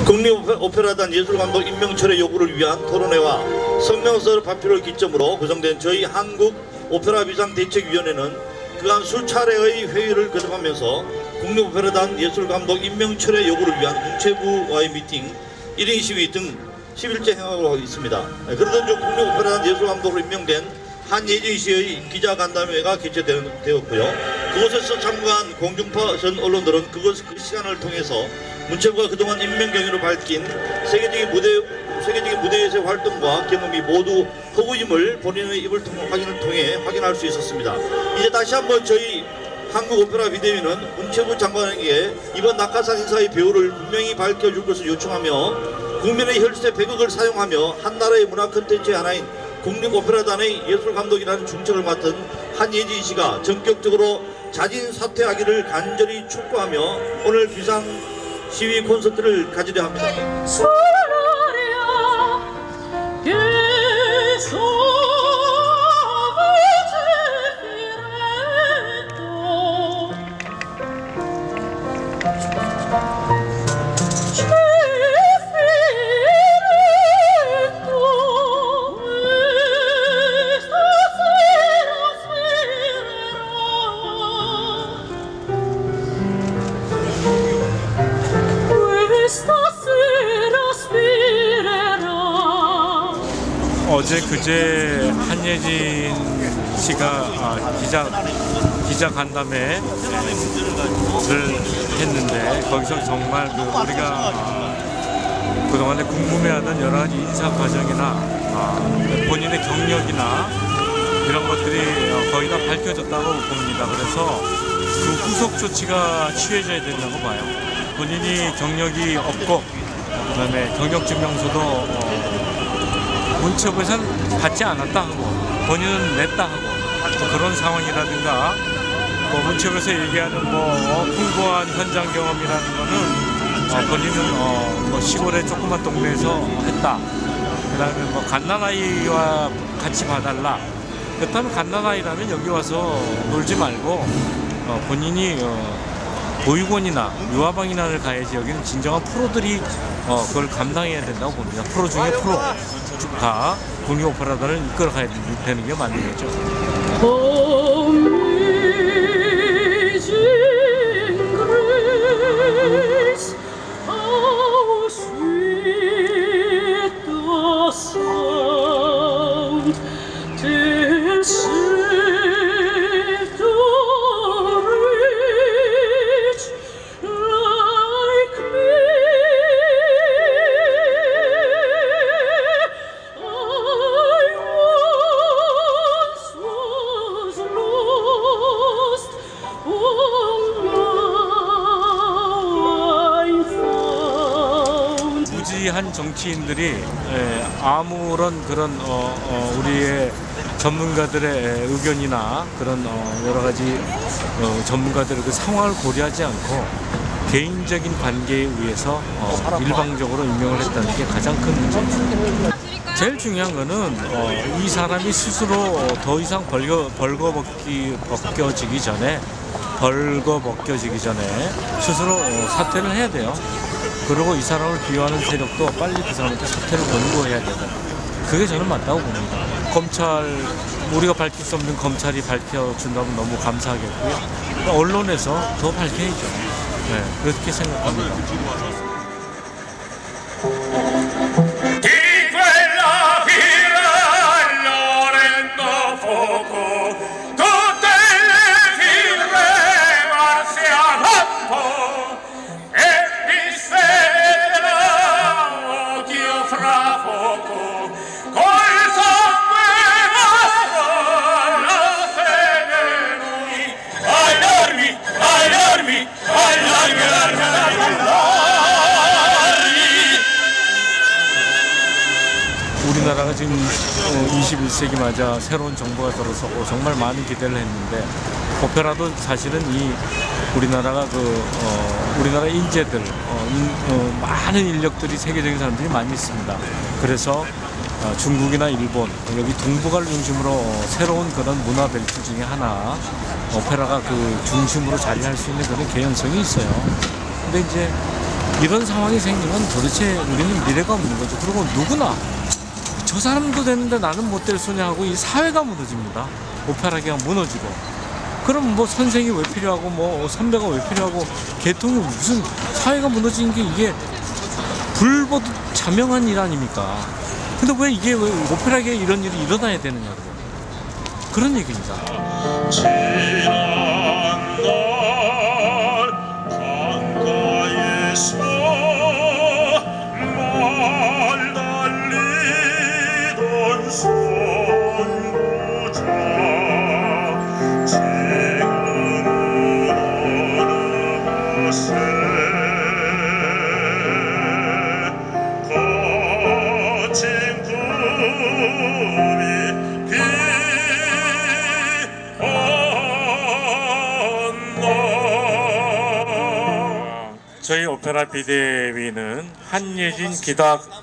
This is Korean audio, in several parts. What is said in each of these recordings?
국립오페라단 예술감독 임명철의 요구를 위한 토론회와 성명서 발표를 기점으로 구성된 저희 한국오페라비상대책위원회는 그간 수차례의 회의를 거듭하면서 국립오페라단 예술감독 임명철의 요구를 위한 문체부와의 미팅, 1인 시위 등 10일째 행하고 있습니다. 그러던 중 국립오페라단 예술감독으로 임명된 한예진 씨의 기자간담회가 개최되었고요. 그곳에서 참가한 공중파 전 언론들은 그 시간을 통해서 문체부가 그동안 임명 경위로 밝힌 세계적인 무대에서의 활동과 경험이 모두 허구임을 본인의 입을 통해 확인할 수 있었습니다. 이제 다시 한번 저희 한국오페라 비대위는 문체부 장관에게 이번 낙하산 인사의 배우를 분명히 밝혀줄 것을 요청하며 국민의 혈세 100억을 사용하며 한나라의 문화 콘텐츠의 하나인 국립오페라단의 예술감독이라는 중책을 맡은 한예진 씨가 전격적으로 자진 사퇴하기를 간절히 촉구하며 오늘 비상 시위 콘서트를 가지려 합니다. 어제 그제 한예진 씨가 기자 간담회를 했는데 거기서 정말 우리가 그동안에 궁금해하던 여러 가지 인사 과정이나 본인의 경력이나 이런 것들이 거의 다 밝혀졌다고 봅니다. 그래서 그 후속 조치가 취해져야 된다고 봐요. 본인이 경력이 없고 그다음에 경력증명서도 문체부에서는 받지 않았다 하고 본인은 냈다 하고 그런 상황이라든가 문체부에서 얘기하는 풍부한 현장 경험이라는 거는 본인은 시골의 조그만 동네에서 했다. 그다음에 갓난아이와 같이 봐달라. 그렇다면 갓난아이라면 여기 와서 놀지 말고 본인이 보육원이나 유아방이나를 가야지. 여기는 진정한 프로들이 그걸 감당해야 된다고 봅니다. 프로 중에 프로가 국립오페라단을 이끌어가야 되는 게 맞는 거죠. 무지한 정치인들이 아무런 그런 우리의 전문가들의 의견이나 그런 여러 가지 전문가들의 그 상황을 고려하지 않고 개인적인 관계에 의해서 일방적으로 임명을 했다는 게 가장 큰 문제입니다. 제일 중요한 거는 이 사람이 스스로 더 이상 벌거벗겨지기 전에 스스로 사퇴를 해야 돼요. 그리고 이 사람을 비호하는 세력도 빨리 그 사람한테 사퇴를 권고해야 되고, 그게 저는 맞다고 봅니다. 우리가 밝힐 수 없는 검찰이 밝혀준다면 너무 감사하겠고요. 언론에서 더 밝혀야죠. 네, 그렇게 생각합니다. 우리나라가 지금 21세기 맞아 새로운 정부가 들어서고 정말 많은 기대를 했는데, 오페라도 사실은 우리나라가 우리나라 인재들, 많은 인력들이 세계적인 사람들이 많이 있습니다. 그래서 중국이나 일본, 여기 동북아를 중심으로 새로운 그런 문화 벨트 중에 하나, 오페라가 그 중심으로 자리할 수 있는 그런 개연성이 있어요. 근데 이제 이런 상황이 생기면 도대체 우리는 미래가 없는 거죠. 그리고 누구나 저 사람도 되는데 나는 못 될 소냐 하고 이 사회가 무너집니다. 오페라계가 무너지고. 그럼 뭐 선생이 왜 필요하고 뭐 선배가 왜 필요하고 계통이 무슨 사회가 무너지는 게 이게 불보듯 자명한 일 아닙니까? 근데 왜 이게 왜 오페라계에 이런 일이 일어나야 되느냐고 그런 얘기입니다. 지난 날 강가에서 말 달리던 선구자 지금은 어느 곳에 거친 꿈이 저희 오페라 비대위는 한예진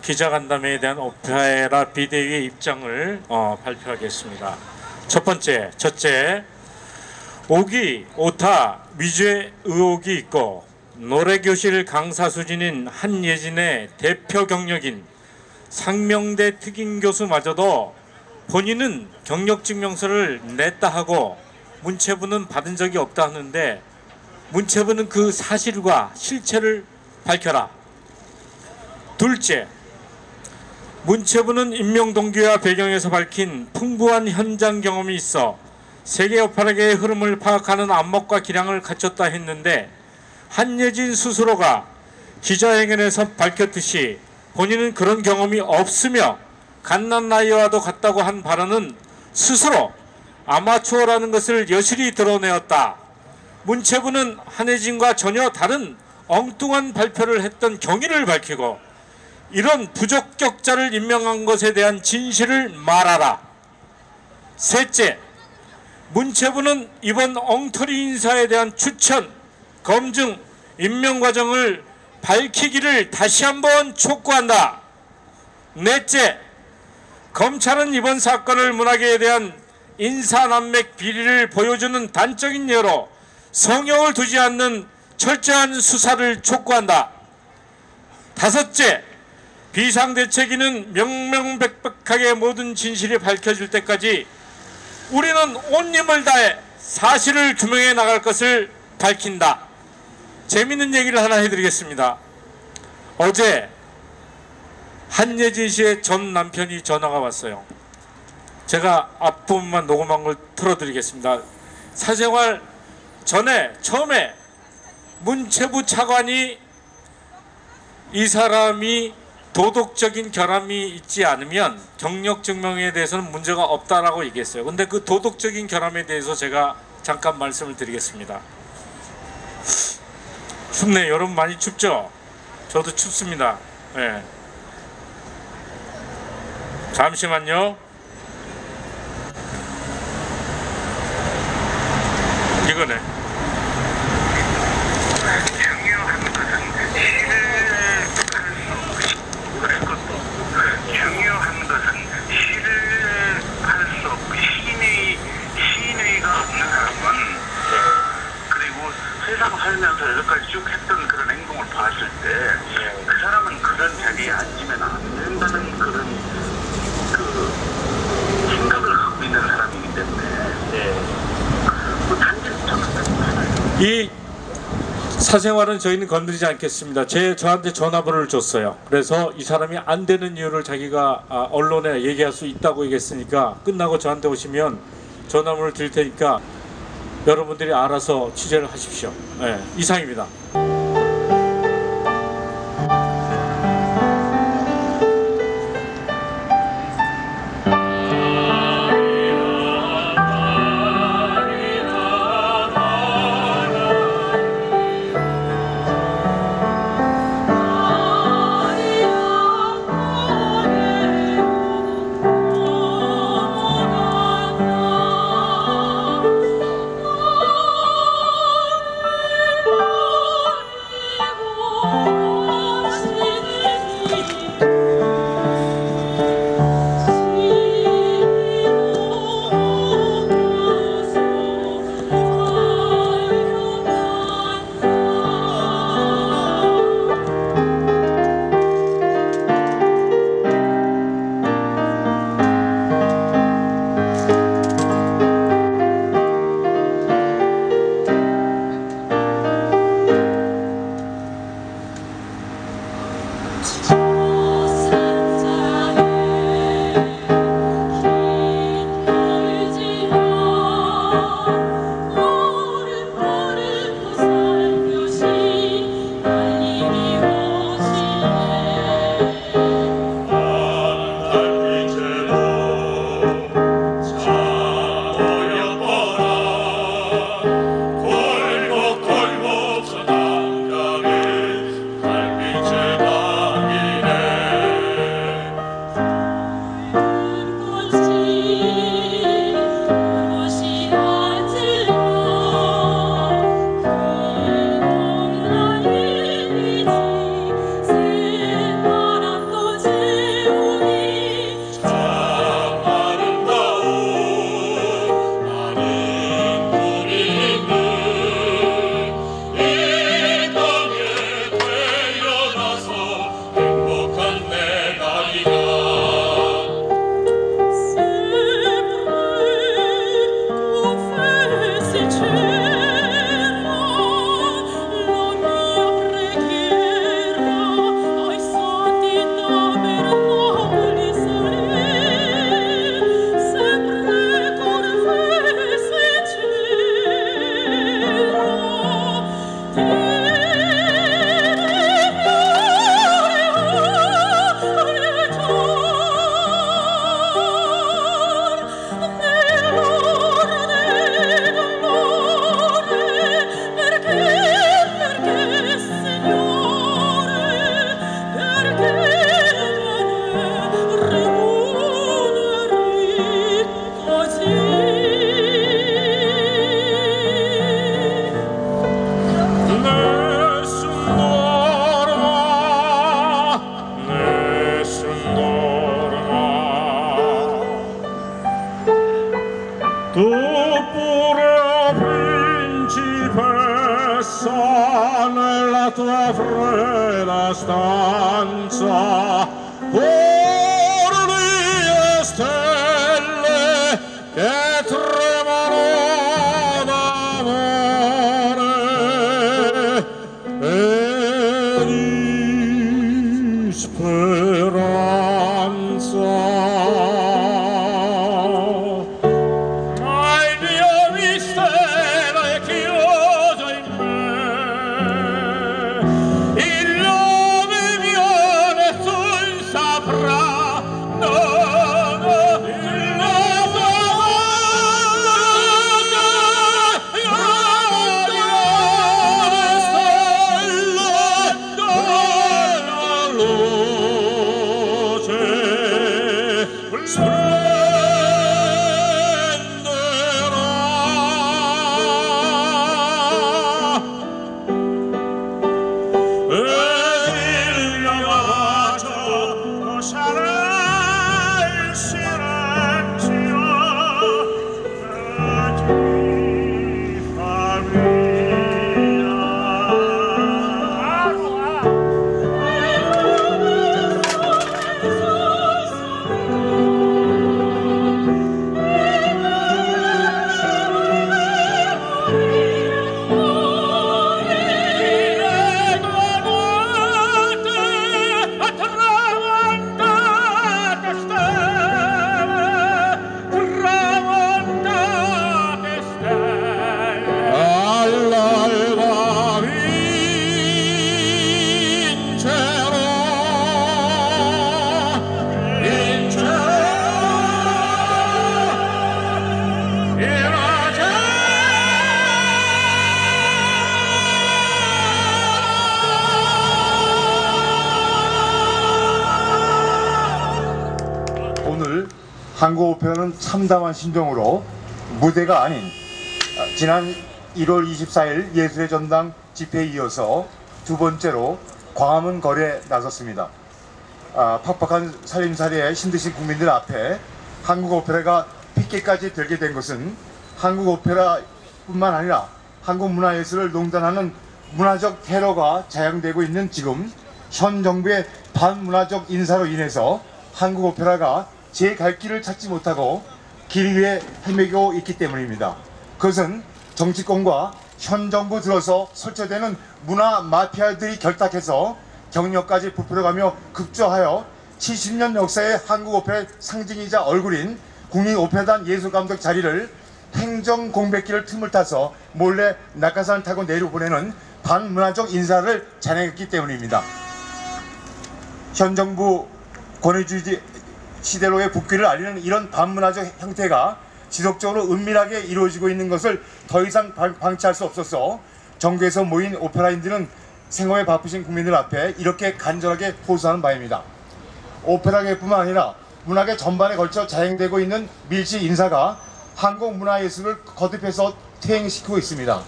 기자간담회에 대한 오페라 비대위의 입장을 발표하겠습니다. 첫째, 오기, 오타, 위죄 의혹이 있고 노래교실 강사 수준인 한예진의 대표 경력인 상명대 특임교수마저도 본인은 경력증명서를 냈다 하고 문체부는 받은 적이 없다 하는데 문체부는 그 사실과 실체를 밝혀라. 둘째, 문체부는 임명 동기와 배경에서 밝힌 풍부한 현장 경험이 있어 세계 오페라계의 흐름을 파악하는 안목과 기량을 갖췄다 했는데 한예진 스스로가 기자회견에서 밝혔듯이 본인은 그런 경험이 없으며 갓난나이와도 같다고 한 발언은 스스로 아마추어라는 것을 여실히 드러내었다. 문체부는 한예진과 전혀 다른 엉뚱한 발표를 했던 경위를 밝히고 이런 부적격자를 임명한 것에 대한 진실을 말하라. 셋째, 문체부는 이번 엉터리 인사에 대한 추천, 검증, 임명 과정을 밝히기를 다시 한번 촉구한다. 넷째, 검찰은 이번 사건을 문학계에 대한 인사난맥 비리를 보여주는 단적인 예로 성역을 두지 않는 철저한 수사를 촉구한다. 다섯째, 비상대책위는 명명백백하게 모든 진실이 밝혀질 때까지 우리는 온 힘을 다해 사실을 규명해 나갈 것을 밝힌다. 재밌는 얘기를 하나 해드리겠습니다. 어제 한예진 씨의 전 남편이 전화가 왔어요. 제가 앞부분만 녹음한 걸 틀어드리겠습니다. 사생활 전에 처음에 문체부 차관이 이 사람이 도덕적인 결함이 있지 않으면 경력증명에 대해서는 문제가 없다라고 얘기했어요. 근데 그 도덕적인 결함에 대해서 제가 잠깐 말씀을 드리겠습니다. 춥네. 여러분 많이 춥죠? 저도 춥습니다. 네. 잠시만요. 이거네. 중요한 것은 신뢰할 수 없고 신의가 없는 사람은 그리고 세상 살면서 여기까지 쭉 했던 그런 행동을 봤을 때 그 사람은 그런 자리에 앉으면 안 된다는 그런 그 생각을 갖고 있는 사람이기 때문에 뭐 단지 이 사생활은 저희는 건드리지 않겠습니다. 저한테 전화번호를 줬어요. 그래서 이 사람이 안 되는 이유를 자기가 언론에 얘기할 수 있다고 얘기했으니까 끝나고 저한테 오시면 전화번호를 드릴 테니까 여러분들이 알아서 취재를 하십시오. 네, 이상입니다. nella tua fredda stanza, fuori le stelle che tremano d'amore e di speranza. 오늘 한국오페라는 참담한 심정으로 무대가 아닌 지난 1월 24일 예술의 전당 집회에 이어서 두 번째로 광화문 거리에 나섰습니다. 팍팍한 살림살이에 힘드신 국민들 앞에 한국오페라가 핏개까지 들게 된 것은 한국오페라뿐만 아니라 한국문화예술을 농단하는 문화적 테러가 자행되고 있는 지금 현 정부의 반문화적 인사로 인해서 한국오페라가 제 갈 길을 찾지 못하고 길 위에 헤매고 있기 때문입니다. 그것은 정치권과 현 정부 들어서 설치되는 문화 마피아들이 결탁해서 경력까지 부풀어가며 급조하여 70년 역사의 한국 오페라의 상징이자 얼굴인 국립오페라단 예술감독 자리를 행정 공백기를 틈을 타서 몰래 낙하산을 타고 내려보내는 반문화적 인사를 자행했기 때문입니다. 현 정부 권위주의 시대로의 복귀를 알리는 이런 반문화적 형태가 지속적으로 은밀하게 이루어지고 있는 것을 더 이상 방치할 수 없어서 전국에서 모인 오페라인들은 생업에 바쁘신 국민들 앞에 이렇게 간절하게 호소하는 바입니다. 오페라계뿐만 아니라 문화계 전반에 걸쳐 자행되고 있는 밀실 인사가 한국 문화예술을 거듭해서 퇴행시키고 있습니다.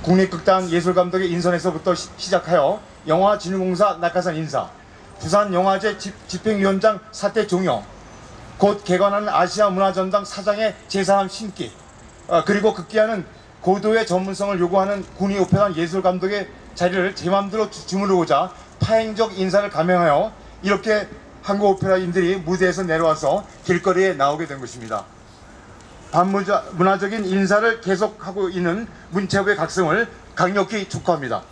국립극단 예술감독의 인선에서부터 시작하여 영화진흥공사 낙하산 인사, 부산영화제 집행위원장 사퇴 종영, 곧 개관하는 아시아문화전당 사장의 제3 신기, 그리고 극기하는 고도의 전문성을 요구하는 국립오페라단 예술감독의 자리를 제 맘대로 주무르고자 파행적 인사를 감행하여 이렇게 한국 오페라인들이 무대에서 내려와서 길거리에 나오게 된 것입니다. 반문화적인 인사를 계속하고 있는 문체부의 각성을 강력히 촉구합니다.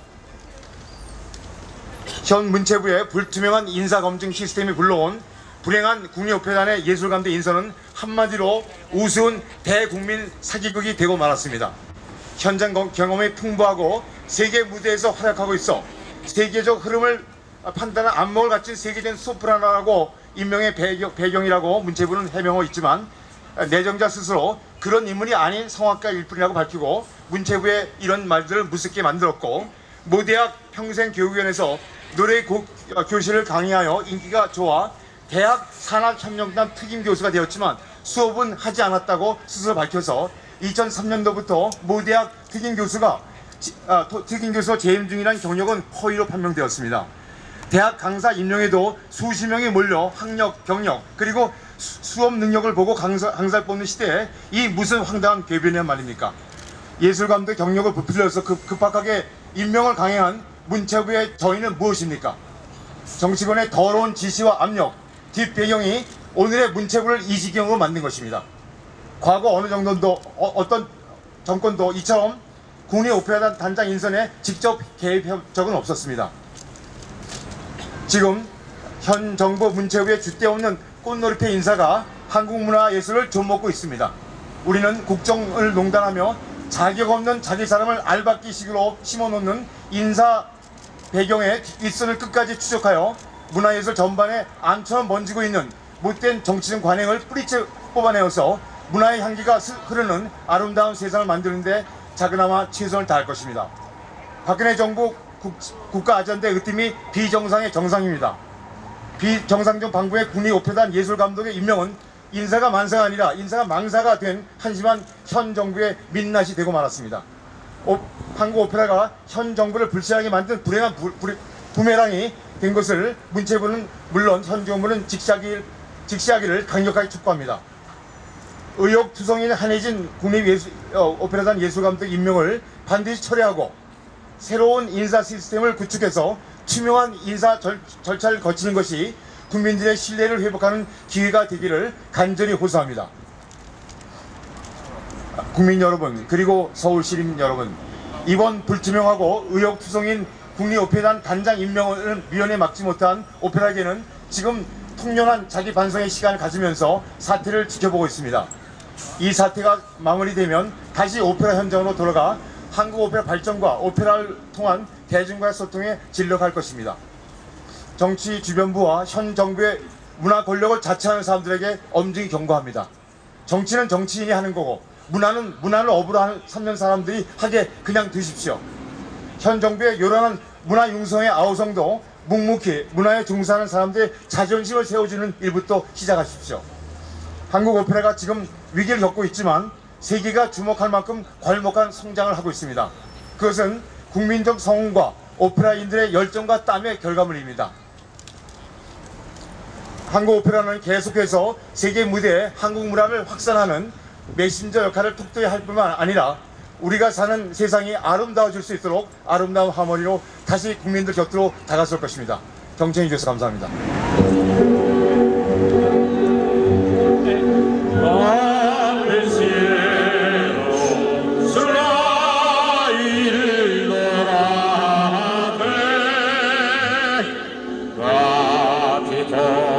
현 문체부의 불투명한 인사검증 시스템이 불러온 불행한 국립오페라단의 예술감독 인선은 한마디로 우스운 대국민 사기극이 되고 말았습니다. 현장 경험이 풍부하고 세계 무대에서 활약하고 있어 세계적 흐름을 판단한 안목을 갖춘 세계적인 소프라노라고 인명의 배경이라고 문체부는 해명하고 있지만 내정자 스스로 그런 인물이 아닌 성악가일 뿐이라고 밝히고 문체부의 이런 말들을 무섭게 만들었고 모대학 평생교육위원회에서 노래 교실을 강의하여 인기가 좋아 대학 산학협력단 특임교수가 되었지만 수업은 하지 않았다고 스스로 밝혀서 2003년도부터 모대학 특임교수가 특임교수 재임 중이라는 경력은 허위로 판명되었습니다. 대학 강사 임용에도 수십 명이 몰려 학력, 경력, 그리고 수업 능력을 보고 강사를 뽑는 시대에 이 무슨 황당한 궤변이란 말입니까? 예술감독 경력을 부풀려서 급박하게 임명을 강행한 문체부의 저희는 무엇입니까? 정치권의 더러운 지시와 압력, 뒷배경이 오늘의 문체부를 이 지경으로 만든 것입니다. 과거 어느 정도도 어떤 정권도 이처럼 국립오페라단 단장 인선에 직접 개입한 적은 없었습니다. 지금 현 정부 문체부의 줏대 없는 꽃놀이패 인사가 한국 문화예술을 좀먹고 있습니다. 우리는 국정을 농단하며 자격 없는 자기 사람을 알박기식으로 심어놓는 인사 배경의 윗선을 끝까지 추적하여 문화예술 전반에 앙처럼 번지고 있는 못된 정치적 관행을 뿌리째 뽑아내어서 문화의 향기가 흐르는 아름다운 세상을 만드는데 작은아마 최선을 다할 것입니다. 박근혜 정부 국가 아젠다의 으뜸이 비정상의 정상입니다. 비정상적 방구의 국립오페라단 예술감독의 임명은 인사가 만사가 아니라 인사가 망사가 된 한심한 현 정부의 민낯이 되고 말았습니다. 한국 오페라가 현 정부를 불쾌하게 만든 불행한 부메랑이 된 것을 문체부는 물론 현 정부는 직시하기를 강력하게 촉구합니다. 의혹투성인 한해진 국립오페라단 예술감독 임명을 반드시 철회하고 새로운 인사 시스템을 구축해서 투명한 인사 절차를 거치는 것이 국민들의 신뢰를 회복하는 기회가 되기를 간절히 호소합니다. 국민 여러분, 그리고 서울 시민 여러분, 이번 불투명하고 의혹투성인 국립오페라단 단장 임명을 미연에 막지 못한 오페라계는 지금 통렬한 자기 반성의 시간을 가지면서 사태를 지켜보고 있습니다. 이 사태가 마무리되면 다시 오페라 현장으로 돌아가 한국 오페라 발전과 오페라를 통한 대중과의 소통에 진력할 것입니다. 정치 주변부와 현 정부의 문화 권력을 자처하는 사람들에게 엄중히 경고합니다. 정치는 정치인이 하는 거고 문화는 문화를 업으로 삼는 사람들이 하게 그냥 두십시오. 현 정부의 요란한 문화 융성의 아우성도 묵묵히 문화에 종사하는 사람들의 자존심을 세워주는 일부터 시작하십시오. 한국 오페라가 지금 위기를 겪고 있지만 세계가 주목할 만큼 괄목한 성장을 하고 있습니다. 그것은 국민적 성원과 오페라인들의 열정과 땀의 결과물입니다. 한국 오페라는 계속해서 세계 무대에 한국 문화를 확산하는 메신저 역할을 톡톡히 할 뿐만 아니라 우리가 사는 세상이 아름다워질 수 있도록 아름다운 하모니로 다시 국민들 곁으로 다가설 것입니다. 경청해 주셔서 감사합니다. 아이고